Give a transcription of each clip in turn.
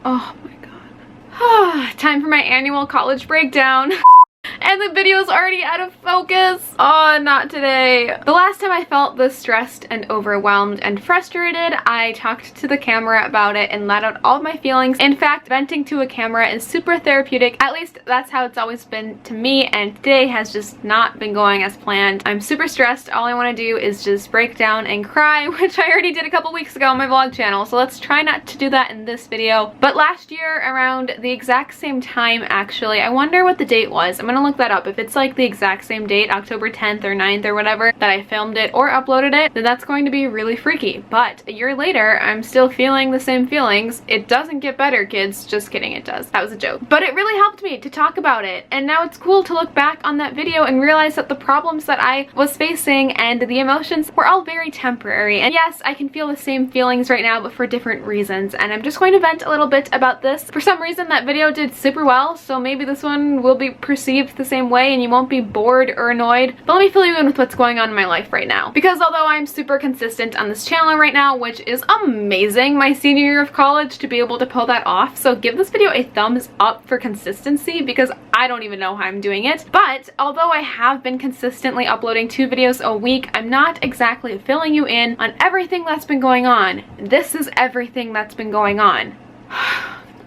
Oh my god. Time for my annual college breakdown. And the video's already out of focus. Oh, not today. The last time I felt this stressed and overwhelmed and frustrated, I talked to the camera about it and let out all of my feelings. In fact, venting to a camera is super therapeutic. At least that's how it's always been to me, and today has just not been going as planned. I'm super stressed. All I want to do is just break down and cry, which I already did a couple weeks ago on my vlog channel, so let's try not to do that in this video. But last year, around the exact same time, actually, I wonder what the date was. I'm gonna look that up. If it's like the exact same date, October 10th or 9th or whatever, that I filmed it or uploaded it, then that's going to be really freaky. But a year later, I'm still feeling the same feelings. It doesn't get better, kids. Just kidding, it does. That was a joke. But it really helped me to talk about it. And now it's cool to look back on that video and realize that the problems that I was facing and the emotions were all very temporary. And yes, I can feel the same feelings right now, but for different reasons. And I'm just going to vent a little bit about this. For some reason, that video did super well, so maybe this one will be perceived the same way and you won't be bored or annoyed. But let me fill you in with what's going on in my life right now. Because although I'm super consistent on this channel right now, which is amazing my senior year of college to be able to pull that off, so give this video a thumbs up for consistency because I don't even know how I'm doing it. But although I have been consistently uploading 2 videos a week, I'm not exactly filling you in on everything that's been going on. This is everything that's been going on.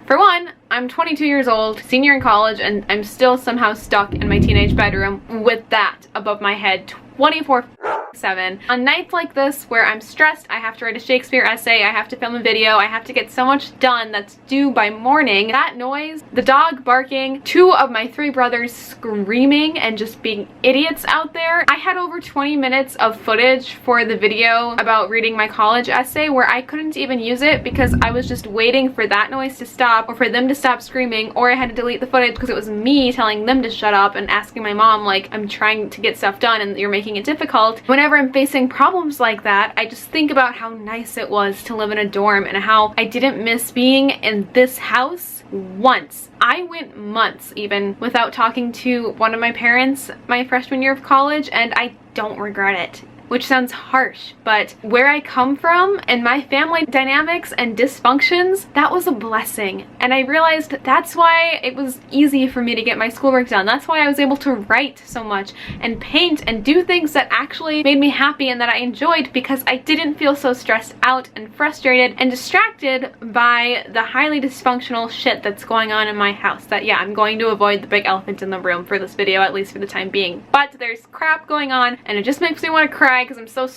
For one, I'm 22 years old, senior in college, and I'm still somehow stuck in my teenage bedroom with that above my head 24/7. On nights like this where I'm stressed, I have to write a Shakespeare essay, I have to film a video, I have to get so much done that's due by morning. That noise, the dog barking, 2 of my 3 brothers screaming and just being idiots out there. I had over 20 minutes of footage for the video about reading my college essay where I couldn't even use it because I was just waiting for that noise to stop or for them to stop screaming, or I had to delete the footage because it was me telling them to shut up and asking my mom, like, I'm trying to get stuff done and you're making it difficult. Whenever I'm facing problems like that, I just think about how nice it was to live in a dorm and how I didn't miss being in this house once. I went months even without talking to one of my parents my freshman year of college, and I don't regret it. Which sounds harsh, but where I come from and my family dynamics and dysfunctions, that was a blessing. And I realized that's why it was easy for me to get my schoolwork done. That's why I was able to write so much and paint and do things that actually made me happy and that I enjoyed, because I didn't feel so stressed out and frustrated and distracted by the highly dysfunctional shit that's going on in my house. That, yeah, I'm going to avoid the big elephant in the room for this video, at least for the time being. But there's crap going on and it just makes me want to cry because I'm so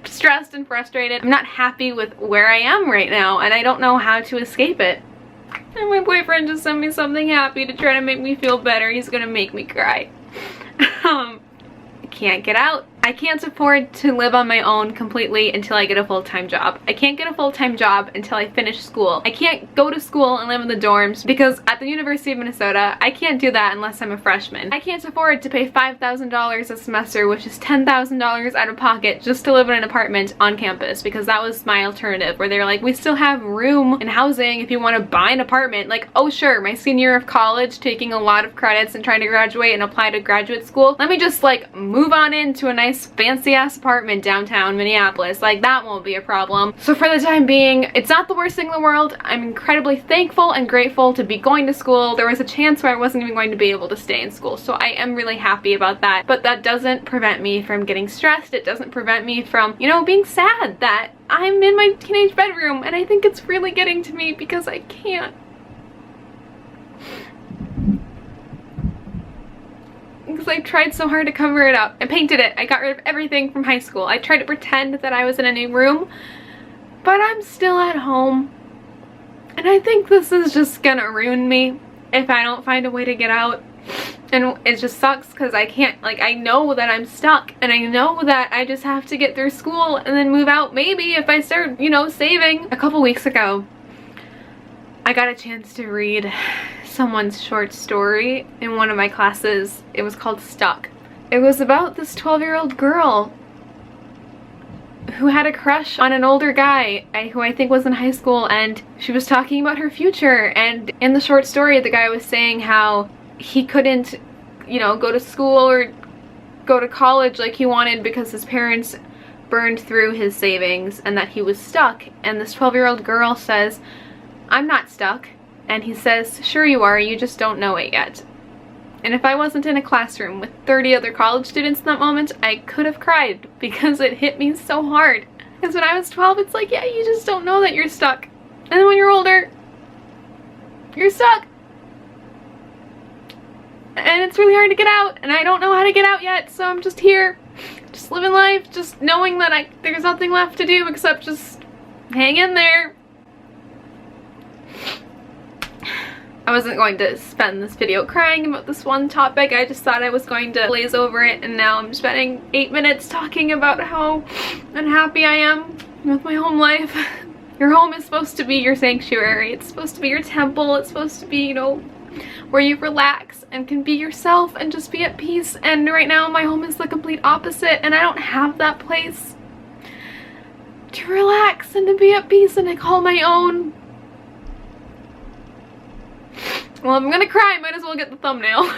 stressed and frustrated. I'm not happy with where I am right now and I don't know how to escape it. And my boyfriend just sent me something happy to try to make me feel better. He's gonna make me cry. I can't get out. I can't afford to live on my own completely until I get a full-time job. I can't get a full-time job until I finish school. I can't go to school and live in the dorms because at the University of Minnesota, I can't do that unless I'm a freshman. I can't afford to pay $5,000 a semester, which is $10,000 out of pocket, just to live in an apartment on campus, because that was my alternative, where they're like, we still have room and housing if you want to buy an apartment. Like, oh sure, my senior year of college, taking a lot of credits and trying to graduate and apply to graduate school, let me just like move on into a nice fancy ass apartment downtown Minneapolis. Like, that won't be a problem. So for the time being, it's not the worst thing in the world. I'm incredibly thankful and grateful to be going to school. There was a chance where I wasn't even going to be able to stay in school, so I am really happy about that. But that doesn't prevent me from getting stressed. It doesn't prevent me from, you know, being sad that I'm in my teenage bedroom, and I think it's really getting to me because I can't. Because I tried so hard to cover it up. I painted it. I got rid of everything from high school. I tried to pretend that I was in a new room, but I'm still at home. And I think this is just gonna ruin me if I don't find a way to get out. And it just sucks because I can't, like, I know that I'm stuck and I know that I just have to get through school and then move out maybe if I start, you know, saving. A couple weeks ago, I got a chance to read someone's short story in one of my classes. It was called Stuck. It was about this 12-year-old girl who had a crush on an older guy who I think was in high school, and she was talking about her future. And in the short story, the guy was saying how he couldn't, you know, go to school or go to college like he wanted because his parents burned through his savings and that he was stuck. And this 12-year-old girl says, I'm not stuck. And he says, sure you are, you just don't know it yet. And if I wasn't in a classroom with 30 other college students in that moment, I could have cried because it hit me so hard. Because when I was 12, it's like, yeah, you just don't know that you're stuck. And then when you're older, you're stuck. And it's really hard to get out, and I don't know how to get out yet, so I'm just here, just living life, just knowing that there's nothing left to do except just hang in there. I wasn't going to spend this video crying about this one topic. I just thought I was going to glaze over it, and now I'm spending 8 minutes talking about how unhappy I am with my home life. Your home is supposed to be your sanctuary. It's supposed to be your temple. It's supposed to be, you know, where you relax and can be yourself and just be at peace. And right now my home is the complete opposite, and I don't have that place to relax and to be at peace and to call my own. Well, if I'm gonna cry, I might as well get the thumbnail.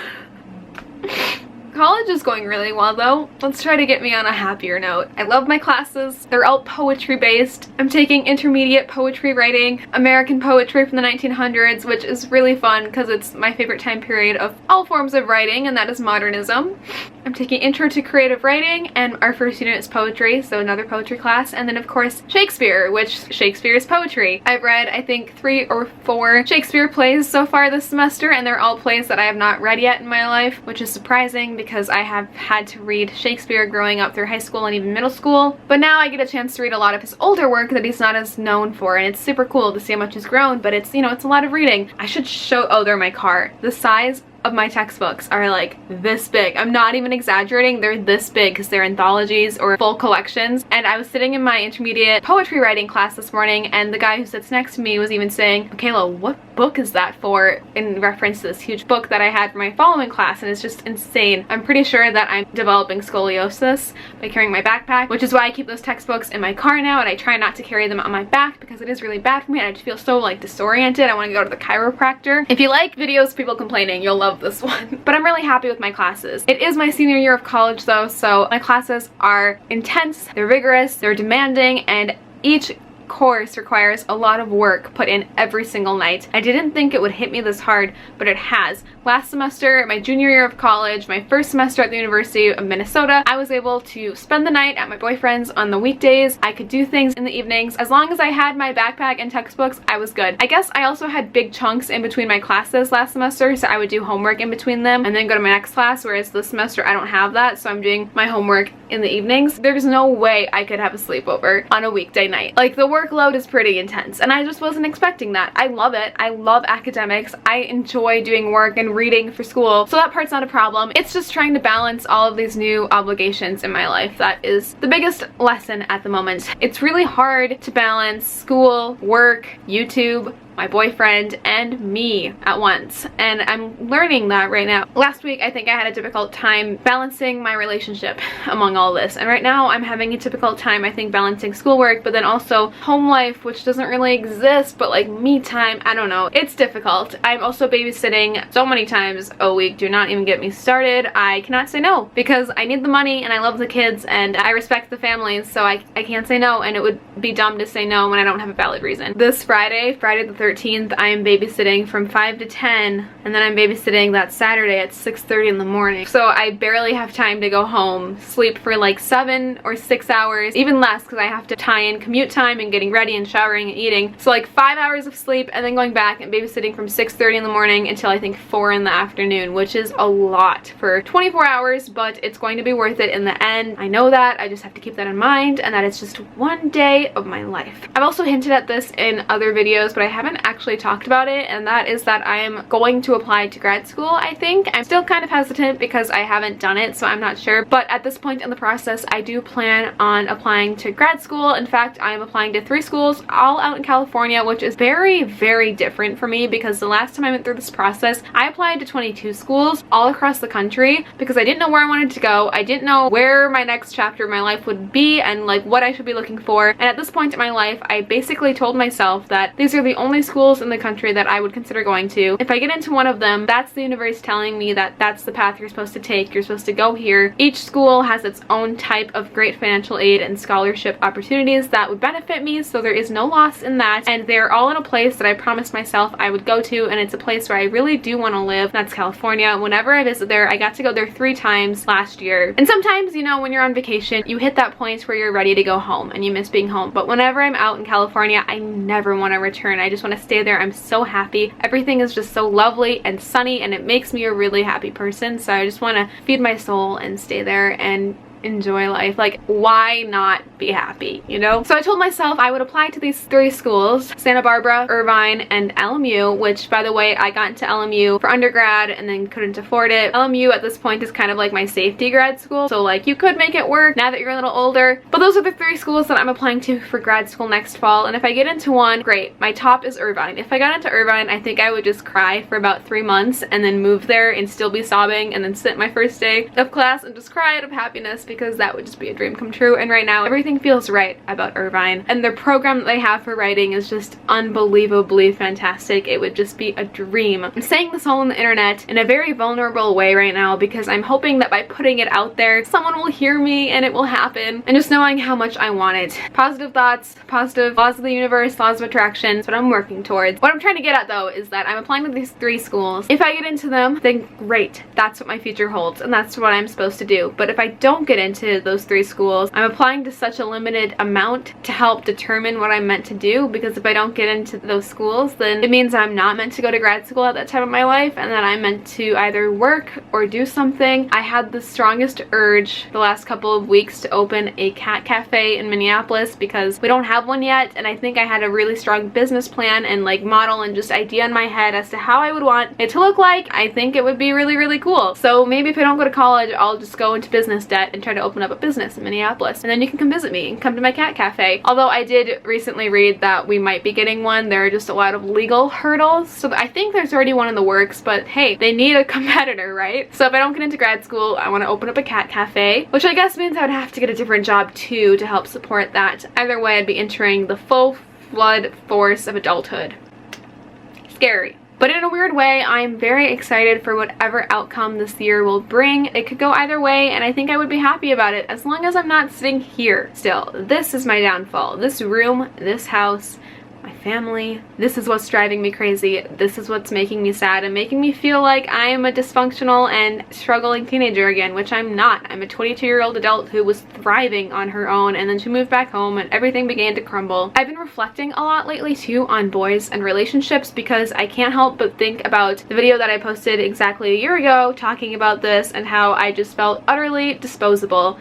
College is going really well though. Let's try to get me on a happier note. I love my classes. They're all poetry based. I'm taking intermediate poetry writing, American poetry from the 1900s, which is really fun because it's my favorite time period of all forms of writing, and that is modernism. I'm taking intro to creative writing, and our first unit is poetry, so another poetry class, and then of course Shakespeare, which Shakespeare is poetry. I've read I think 3 or 4 Shakespeare plays so far this semester, and they're all plays that I have not read yet in my life, which is surprising because I have had to read Shakespeare growing up through high school and even middle school. But now I get a chance to read a lot of his older work that he's not as known for, and it's super cool to see how much he's grown, but it's, you know, it's a lot of reading. I should show, oh, they're in my car. The size of my textbooks are like this big. I'm not even exaggerating, they're this big because they're anthologies or full collections. And I was sitting in my intermediate poetry writing class this morning, and the guy who sits next to me was even saying, Makayla, what book is that for? In reference to this huge book that I had for my following class, and it's just insane. I'm pretty sure that I'm developing scoliosis by carrying my backpack, which is why I keep those textbooks in my car now, and I try not to carry them on my back because it is really bad for me and I just feel so like disoriented. I want to go to the chiropractor. If you like videos of people complaining, you'll love this one. But I'm really happy with my classes. It is my senior year of college though, so my classes are intense, they're rigorous, they're demanding, and each course requires a lot of work put in every single night. I didn't think it would hit me this hard, but it has. Last semester, my junior year of college, my first semester at the University of Minnesota, I was able to spend the night at my boyfriend's on the weekdays. I could do things in the evenings. As long as I had my backpack and textbooks, I was good. I guess I also had big chunks in between my classes last semester, so I would do homework in between them and then go to my next class, whereas this semester I don't have that, so I'm doing my homework in the evenings. There's no way I could have a sleepover on a weekday night. Like, the workload is pretty intense, and I just wasn't expecting that. I love it. I love academics. I enjoy doing work and reading for school, so that part's not a problem. It's just trying to balance all of these new obligations in my life that is the biggest lesson at the moment. It's really hard to balance school, work, YouTube, my boyfriend, and me at once, and I'm learning that right now. Last week I think I had a difficult time balancing my relationship among all this, and right now I'm having a difficult time, I think, balancing schoolwork, but then also home life, which doesn't really exist, but like me time, I don't know. It's difficult. I'm also babysitting so many times a week. Do not even get me started. I cannot say no because I need the money and I love the kids and I respect the families, so I can't say no, and it would be dumb to say no when I don't have a valid reason. This Friday the 13th, I am babysitting from 5 to 10, and then I'm babysitting that Saturday at 6:30 in the morning. So I barely have time to go home, sleep for like 7 or 6 hours, even less because I have to tie in commute time and getting ready and showering and eating. So like 5 hours of sleep and then going back and babysitting from 6:30 in the morning until I think 4 in the afternoon, which is a lot for 24 hours, but it's going to be worth it in the end. I know that. I just have to keep that in mind, and that it's just one day of my life. I've also hinted at this in other videos, but I haven't actually talked about it, and that is that I am going to apply to grad school, I think. I'm still kind of hesitant because I haven't done it, so I'm not sure, but at this point in the process I do plan on applying to grad school. In fact, I am applying to 3 schools all out in California, which is very, very different for me because the last time I went through this process I applied to 22 schools all across the country because I didn't know where I wanted to go. I didn't know where my next chapter of my life would be and like what I should be looking for, and at this point in my life I basically told myself that these are the only schools in the country that I would consider going to. If I get into one of them, that's the universe telling me that that's the path you're supposed to take. You're supposed to go here. Each school has its own type of great financial aid and scholarship opportunities that would benefit me, so there is no loss in that, and they're all in a place that I promised myself I would go to, and it's a place where I really do want to live. That's California. Whenever I visit there, I got to go there 3 times last year. And sometimes, you know, when you're on vacation, you hit that point where you're ready to go home and you miss being home. But whenever I'm out in California, I never want to return. I just want to stay there. I'm so happy. Everything is just so lovely and sunny, and it makes me a really happy person. So I just want to feed my soul and stay there and enjoy life. Like, why not be happy, you know? So I told myself I would apply to these 3 schools: Santa Barbara, Irvine, and LMU, which, by the way, I got into LMU for undergrad and then couldn't afford it. LMU at this point is kind of like my safety grad school, so like you could make it work now that you're a little older. But those are the 3 schools that I'm applying to for grad school next fall, and if I get into one, great. My top is Irvine. If I got into Irvine, I think I would just cry for about 3 months and then move there and still be sobbing, and then sit my first day of class and just cry out of happiness, because that would just be a dream come true. And right now everything feels right about Irvine, and their program that they have for writing is just unbelievably fantastic. It would just be a dream. I'm saying this all on the internet in a very vulnerable way right now, because I'm hoping that by putting it out there, someone will hear me and it will happen, and just knowing how much I want it. Positive thoughts, positive laws of the universe, laws of attraction. That's what I'm working towards. What I'm trying to get at though is that I'm applying to these 3 schools. If I get into them, then great. That's what my future holds, and that's what I'm supposed to do. But if I don't get into those 3 schools, I'm applying to such a limited amount to help determine what I'm meant to do, because if I don't get into those schools, then it means I'm not meant to go to grad school at that time of my life, and that I'm meant to either work or do something. I had the strongest urge the last couple of weeks to open a cat cafe in Minneapolis, because we don't have one yet, and I think I had a really strong business plan and like model and just idea in my head as to how I would want it to look like. I think it would be really, really cool. So maybe if I don't go to college, I'll just go into business debt and try to open up a business in Minneapolis, and then you can come visit me and come to my cat cafe. Although I did recently read that we might be getting one. There are just a lot of legal hurdles, so I think there's already one in the works, but hey, they need a competitor, right? So if I don't get into grad school, I want to open up a cat cafe, which I guess means I would have to get a different job too to help support that. Either way, I'd be entering the full flood force of adulthood. Scary. But in a weird way, I'm very excited for whatever outcome this year will bring. It could go either way, and I think I would be happy about it as long as I'm not sitting here still. This is my downfall. This room, this house, my family. This is what's driving me crazy. This is what's making me sad and making me feel like I'm a dysfunctional and struggling teenager again, which I'm not. I'm a 22-year-old adult who was thriving on her own, and then she moved back home and everything began to crumble. I've been reflecting a lot lately too on boys and relationships, because I can't help but think about the video that I posted exactly a year ago talking about this and how I just felt utterly disposable.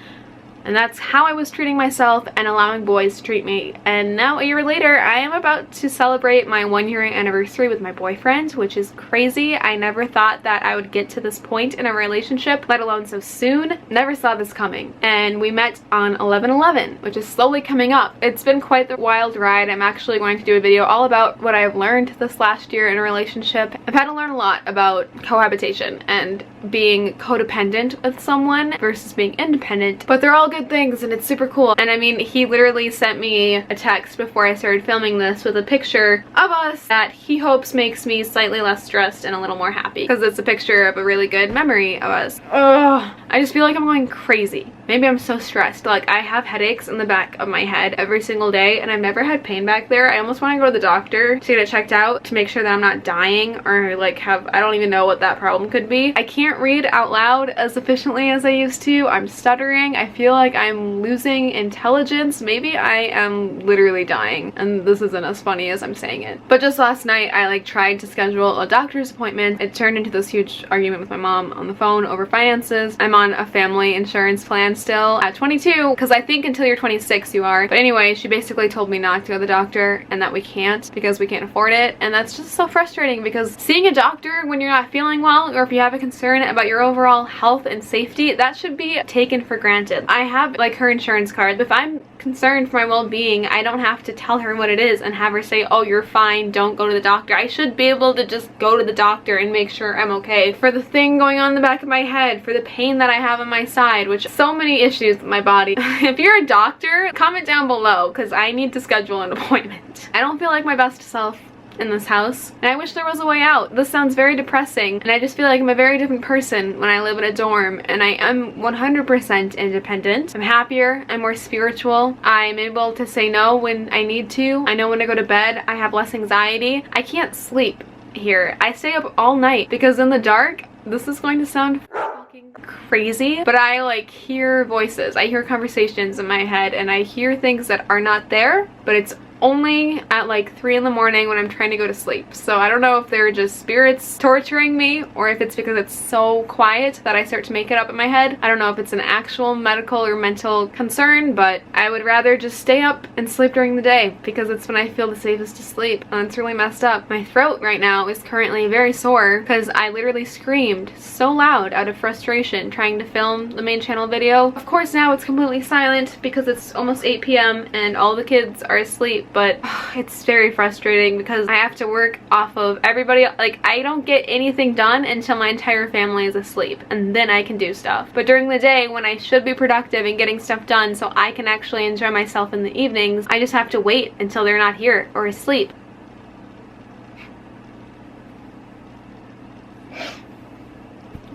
And that's how I was treating myself and allowing boys to treat me. And now a year later, I am about to celebrate my 1-year anniversary with my boyfriend, which is crazy. I never thought that I would get to this point in a relationship, let alone so soon. Never saw this coming. And we met on 11/11, which is slowly coming up. It's been quite the wild ride. I'm actually going to do a video all about what I've learned this last year in a relationship. I've had to learn a lot about cohabitation and being codependent with someone versus being independent, but they're all good things and it's super cool. And I mean, he literally sent me a text before I started filming this with a picture of us that he hopes makes me slightly less stressed and a little more happy, because it's a picture of a really good memory of us. Ugh, I just feel like I'm going crazy. Maybe I'm so stressed. Like, I have headaches in the back of my head every single day, and I've never had pain back there. I almost want to go to the doctor to get it checked out to make sure that I'm not dying or like I don't even know what that problem could be. I can't read out loud as efficiently as I used to. I'm stuttering. I feel like I'm losing intelligence. Maybe I am literally dying, and this isn't as funny as I'm saying it. But just last night, I like tried to schedule a doctor's appointment. It turned into this huge argument with my mom on the phone over finances. I'm on a family insurance plan still at 22, because I think until you're 26 you are. But anyway, she basically told me not to go to the doctor and that we can't because we can't afford it. And that's just so frustrating, because seeing a doctor when you're not feeling well, or if you have a concern about your overall health and safety, that should be taken for granted. I have like her insurance card. If I'm concerned for my well-being, I don't have to tell her what it is and have her say, oh, you're fine, don't go to the doctor. I should be able to just go to the doctor and make sure I'm okay. For the thing going on in the back of my head, for the pain that I have on my side, which so many issues with my body. If you're a doctor, comment down below, because I need to schedule an appointment. I don't feel like my best self in this house, and I wish there was a way out. This sounds very depressing, and I just feel like I'm a very different person when I live in a dorm, and I am 100% independent. I'm happier, I'm more spiritual, I'm able to say no when I need to, I know when to go to bed, I have less anxiety. I can't sleep here. I stay up all night because in the dark, this is going to sound fucking crazy, but I like hear voices, I hear conversations in my head, and I hear things that are not there, but it's only at like 3 in the morning when I'm trying to go to sleep. So I don't know if they're just spirits torturing me or if it's because it's so quiet that I start to make it up in my head. I don't know if it's an actual medical or mental concern, but I would rather just stay up and sleep during the day because it's when I feel the safest to sleep, and it's really messed up. My throat right now is currently very sore because I literally screamed so loud out of frustration trying to film the main channel video. Of course now it's completely silent because it's almost 8 p.m. and all the kids are asleep, but it's very frustrating because I have to work off of everybody. Like, I don't get anything done until my entire family is asleep, and then I can do stuff. But during the day when I should be productive and getting stuff done so I can actually enjoy myself in the evenings, I just have to wait until they're not here or asleep.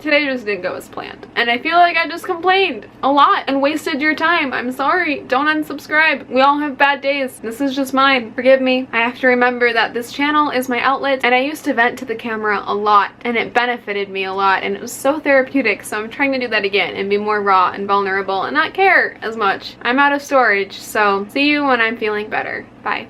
Today just didn't go as planned, and I feel like I just complained a lot and wasted your time. I'm sorry. Don't unsubscribe. We all have bad days. This is just mine. Forgive me. I have to remember that this channel is my outlet, and I used to vent to the camera a lot, and it benefited me a lot, and it was so therapeutic, so I'm trying to do that again and be more raw and vulnerable and not care as much. I'm out of storage, so see you when I'm feeling better. Bye.